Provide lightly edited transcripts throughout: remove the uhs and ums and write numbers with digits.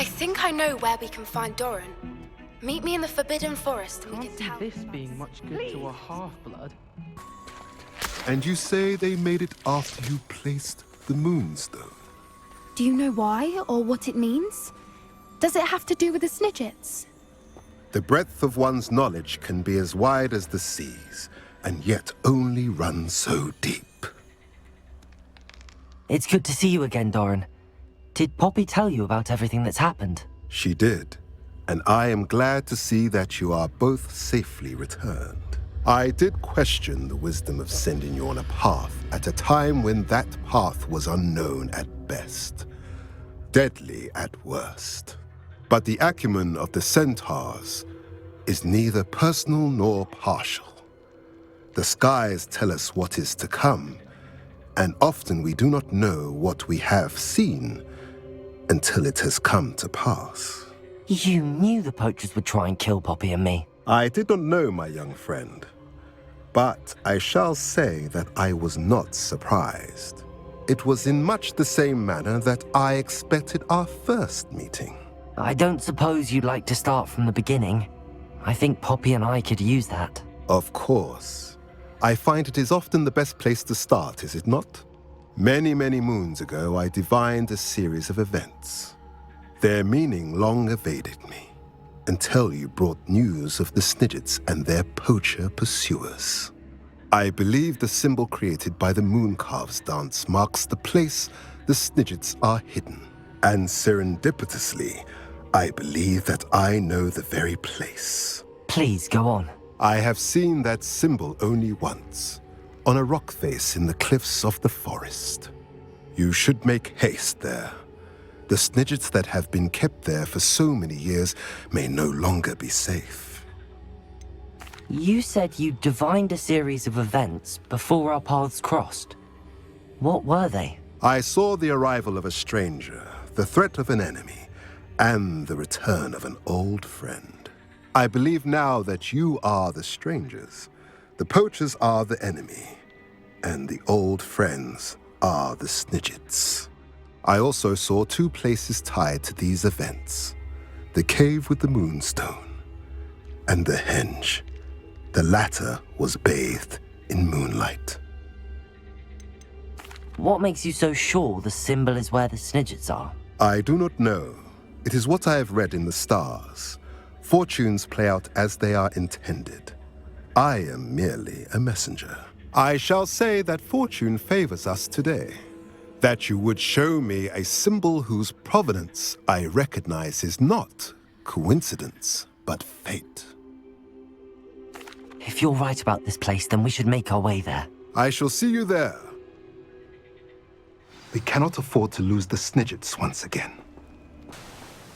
I think I know where we can find Doran. Meet me in the Forbidden Forest and we can Can't tell. see this being much good to a half-blood. And you say they made it after you placed the Moonstone? Do you know why or what it means? Does it have to do with the Snidgets? The breadth of one's knowledge can be as wide as the seas, and yet only run so deep. It's good to see you again, Doran. Did Poppy tell you about everything that's happened? She did, and I am glad to see that you are both safely returned. I did question the wisdom of sending you on a path at a time when that path was unknown at best, deadly at worst. But the acumen of the centaurs is neither personal nor partial. The skies tell us what is to come, and often we do not know what we have seen until it has come to pass. You knew the poachers would try and kill Poppy and me. I did not know, my young friend, but I shall say that I was not surprised. It was in much the same manner that I expected our first meeting. I don't suppose you'd like to start from the beginning. I think Poppy and I could use that. Of course. I find it is often the best place to start, is it not? Many, many moons ago, I divined a series of events. Their meaning long evaded me, until you brought news of the Snidgets and their poacher pursuers. I believe the symbol created by the Mooncalves dance marks the place the Snidgets are hidden. And serendipitously, I believe that I know the very place. Please, go on. I have seen that symbol only once, on a rock face in the cliffs of the forest. You should make haste there. The Snidgets that have been kept there for so many years may no longer be safe. You said you divined a series of events before our paths crossed. What were they? I saw the arrival of a stranger, the threat of an enemy, and the return of an old friend. I believe now that you are the strangers, the poachers are the enemy, and the old friends are the Snidgets. I also saw two places tied to these events, the cave with the Moonstone and the henge. The latter was bathed in moonlight. What makes you so sure the symbol is where the Snidgets are? I do not know. It is what I have read in the stars. Fortunes play out as they are intended. I am merely a messenger. I shall say that fortune favors us today. That you would show me a symbol whose provenance I recognize is not coincidence, but fate. If you're right about this place, then we should make our way there. I shall see you there. We cannot afford to lose the Snidgets once again.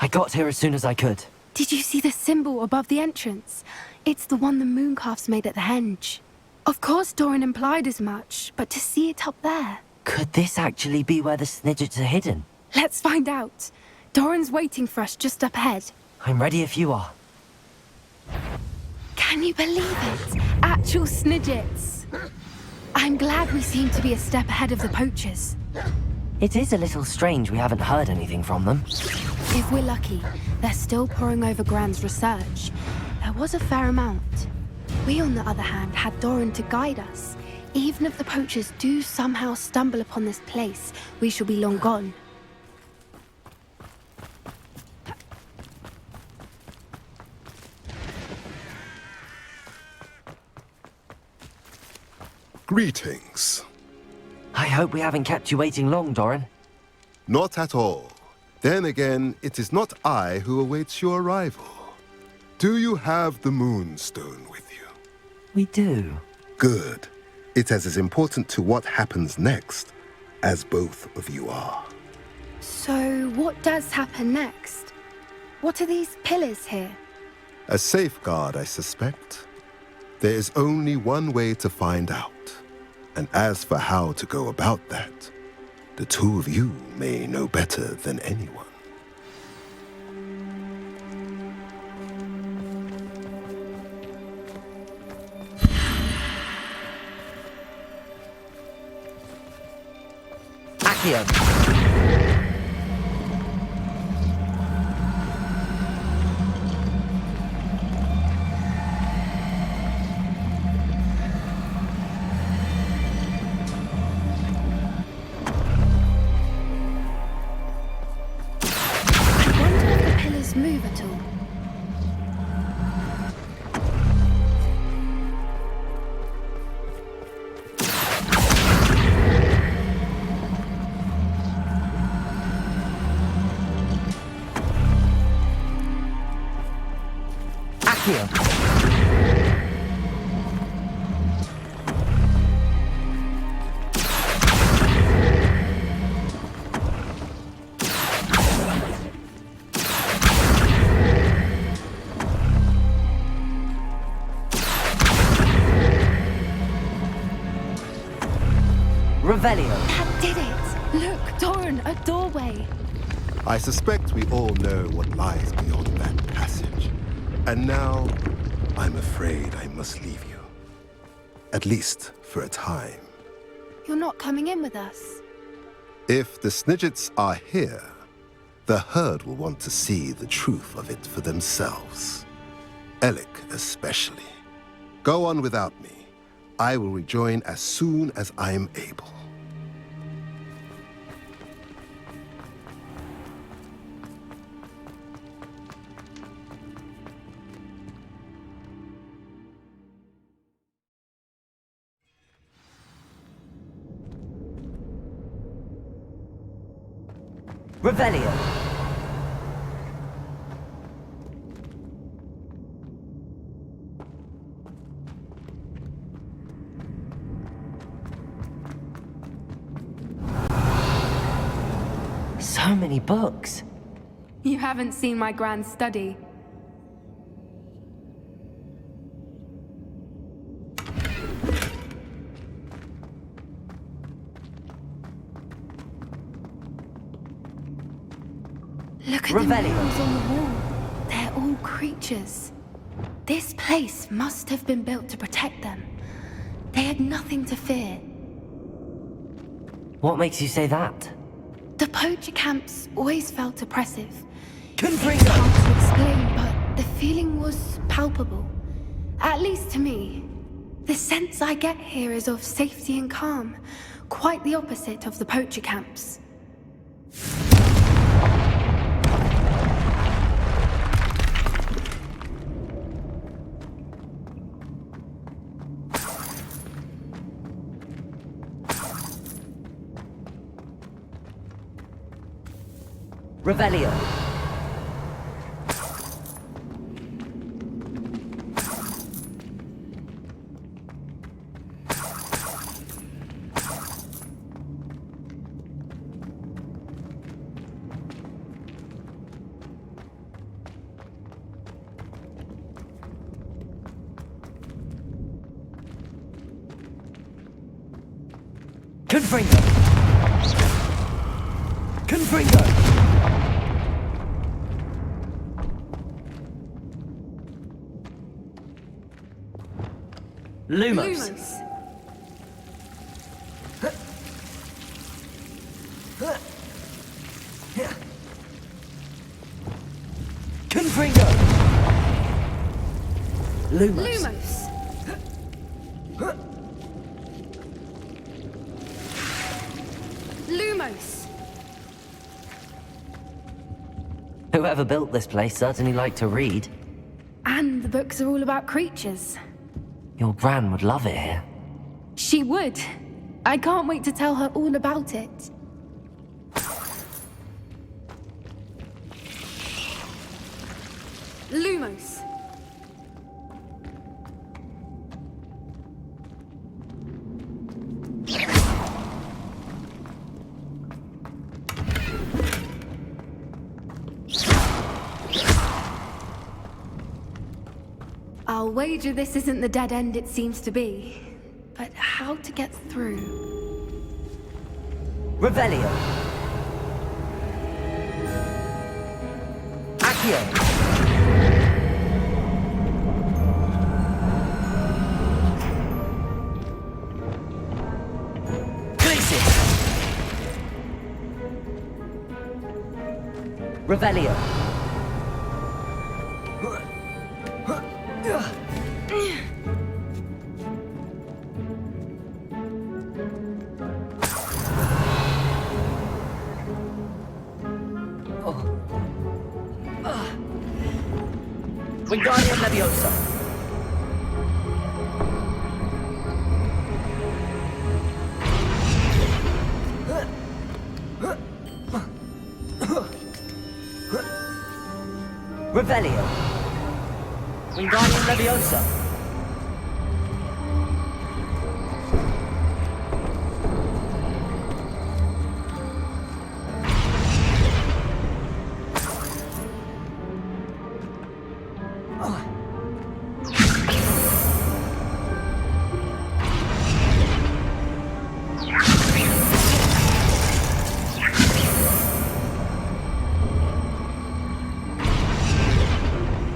I got here as soon as I could. Did you see the symbol above the entrance? It's the one the Mooncalves made at the henge. Of course Doran implied as much, but to see it up there... Could this actually be where the Snidgets are hidden? Let's find out. Doran's waiting for us just up ahead. I'm ready if you are. Can you believe it? Actual Snidgets. I'm glad we seem to be a step ahead of the poachers. It is a little strange we haven't heard anything from them. If we're lucky, they're still poring over Gran's research. There was a fair amount. We, on the other hand, had Doran to guide us. Even if the poachers do somehow stumble upon this place, we shall be long gone. Greetings. I hope we haven't kept you waiting long, Doran. Not at all. Then again, it is not I who awaits your arrival. Do you have the Moonstone with you? We do. Good. It is as important to what happens next as both of you are. So, what does happen next? What are these pillars here? A safeguard, I suspect. There is only one way to find out. And as for how to go about that, the two of you may know better than anyone. Accio! things move at all? Accio! Revelio. That did it! Look, Doran, a doorway! I suspect we all know what lies beyond that passage. And now, I'm afraid I must leave you. At least for a time. You're not coming in with us. If the Snidgets are here, the herd will want to see the truth of it for themselves. Alec especially. Go on without me. I will rejoin as soon as I'm able. Revelio. So many books. You haven't seen my grand study. Look at the Revelio. names on the wall. They're all creatures. This place must have been built to protect them. They had nothing to fear. What makes you say that? The poacher camps always felt oppressive. Confringo! It's hard to explain, but the feeling was palpable. At least to me. The sense I get here is of safety and calm. Quite the opposite of the poacher camps. Revelio. Confringo. Confringo. Lumos. Confringo. Lumos. Lumos! Whoever built this place certainly liked to read. And the books are all about creatures. Your gran would love it here. She would. I can't wait to tell her all about it. Lumos. I'll wager this isn't the dead end it seems to be. But how to get through? Revelio. Accio. Glacis. Revelio. Wingardium Leviosa. Revelio. Wingardium Leviosa.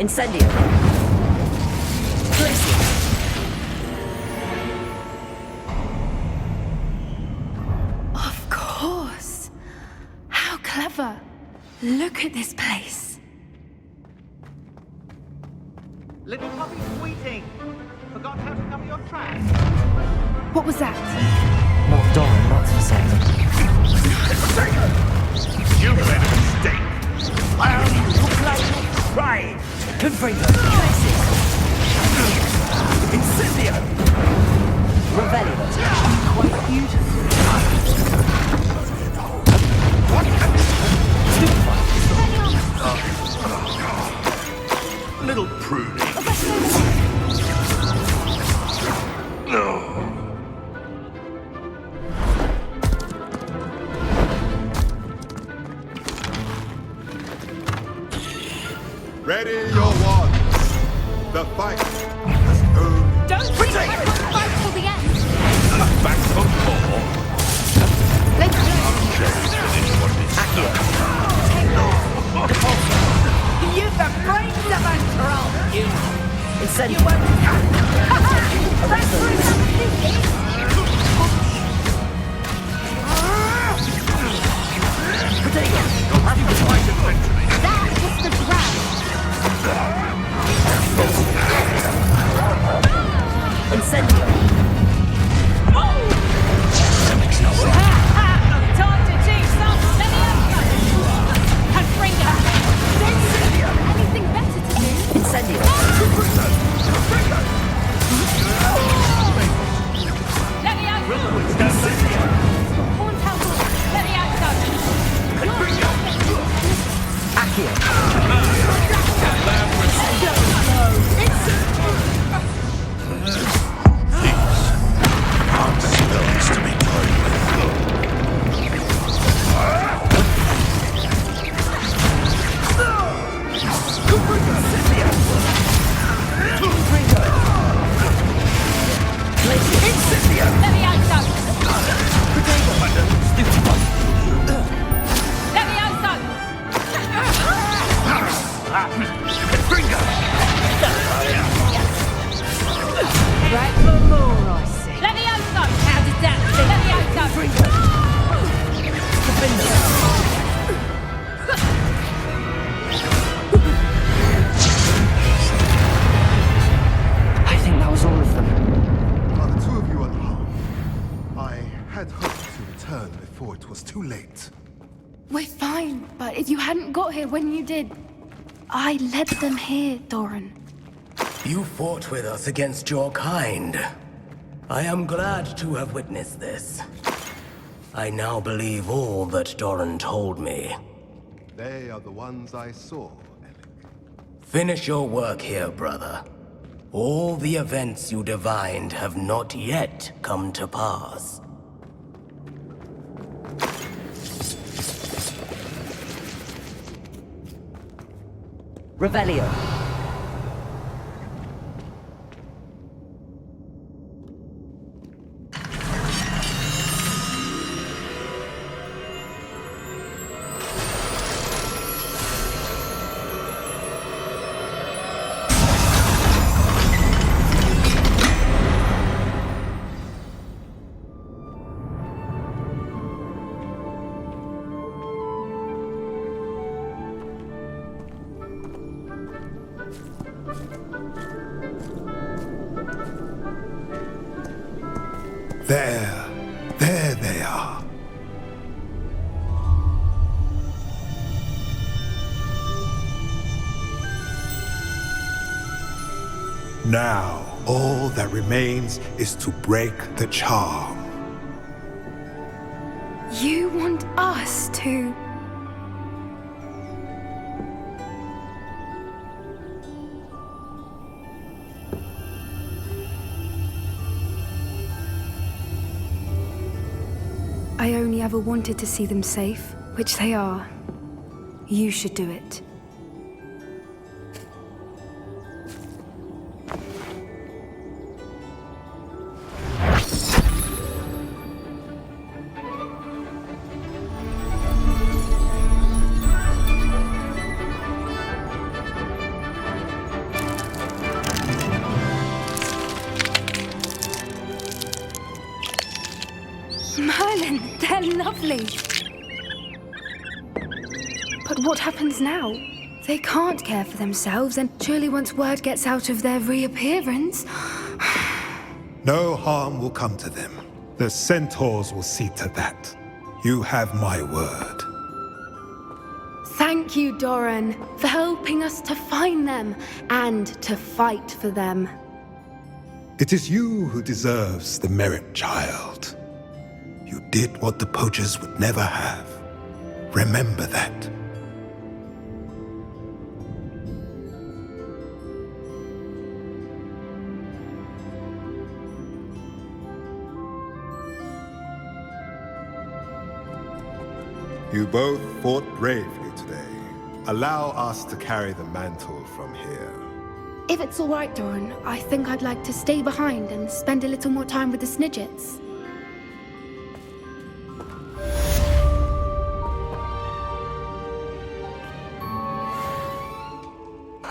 Incendio. Glacier. Of course. How clever. Look at this place. Little puppy sweeting! Forgot how to cover your tracks? What was that? Not Doran, that's for certain. You made a mistake! Right! Confringo. Glacier. Incendio. Revelio. Quite beautiful. Little prudy. No. Ready your wands. The fight has only... Don't think I will fight till the end. Back for more. Let's go. You've the brains of a troll, you. Incendio. You won't. That's through something. That was the ground. Incendio. Time to teach some Leviosa. Confringo. Anything better to do? Incendio. Leviosa. Horn Temple. Leviosa. Accio. Right for more, I see. Leviosa. How did that feel? I think that was all of them. Are the two of you unharmed? I had hoped to return before it was too late. We're fine, but if you hadn't got here when you did, I led them here, Doran. You fought with us against your kind. I am glad to have witnessed this. I now believe all that Doran told me. They are the ones I saw, Alec. Finish your work here, brother. All the events you divined have not yet come to pass. Revelio. Now, all that remains is to break the charm. You want us to... I only ever wanted to see them safe, which they are. You should do it. Merlin, they're lovely. But what happens now? They can't care for themselves, and surely once word gets out of their reappearance... No harm will come to them. The centaurs will see to that. You have my word. Thank you, Doran, for helping us to find them and to fight for them. It is you who deserves the merit, child. You did what the poachers would never have. Remember that. You both fought bravely today. Allow us to carry the mantle from here. If it's all right, Doran, I think I'd like to stay behind and spend a little more time with the Snidgets.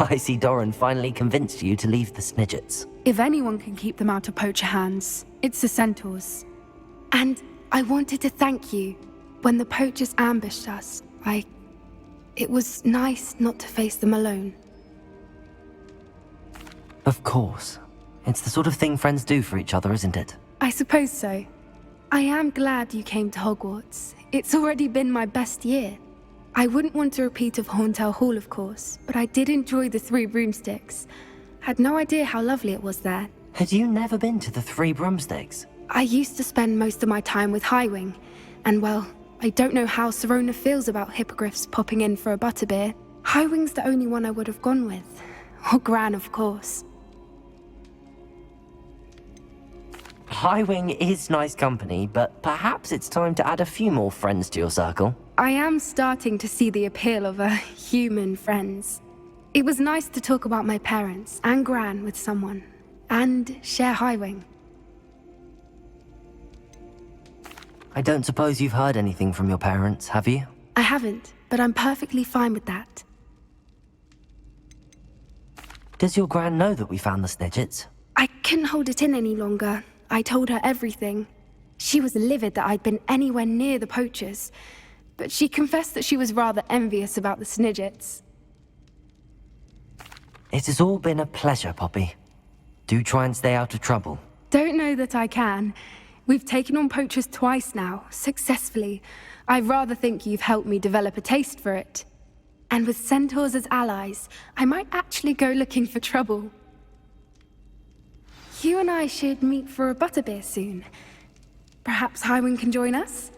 I see Doran finally convinced you to leave the Snidgets. If anyone can keep them out of poacher hands, it's the centaurs. And I wanted to thank you. When the poachers ambushed us, it was nice not to face them alone. Of course. It's the sort of thing friends do for each other, isn't it? I suppose so. I am glad you came to Hogwarts. It's already been my best year. I wouldn't want a repeat of Horntail Hall, of course, but I did enjoy the Three Broomsticks. Had no idea how lovely it was there. Had you never been to the Three Broomsticks? I used to spend most of my time with Highwing, and well, I don't know how Serona feels about hippogriffs popping in for a butterbeer. Highwing's the only one I would have gone with. Or Gran, of course. Highwing is nice company, but perhaps it's time to add a few more friends to your circle. I am starting to see the appeal of human friends. It was nice to talk about my parents and Gran with someone, and share Highwing. I don't suppose you've heard anything from your parents, have you? I haven't, but I'm perfectly fine with that. Does your Gran know that we found the Snidgets? I couldn't hold it in any longer. I told her everything. She was livid that I'd been anywhere near the poachers, but she confessed that she was rather envious about the Snidgets. It has all been a pleasure, Poppy. Do try and stay out of trouble. Don't know that I can. We've taken on poachers twice now, successfully. I rather think you've helped me develop a taste for it. And with centaurs as allies, I might actually go looking for trouble. You and I should meet for a butterbeer soon. Perhaps Highwing can join us?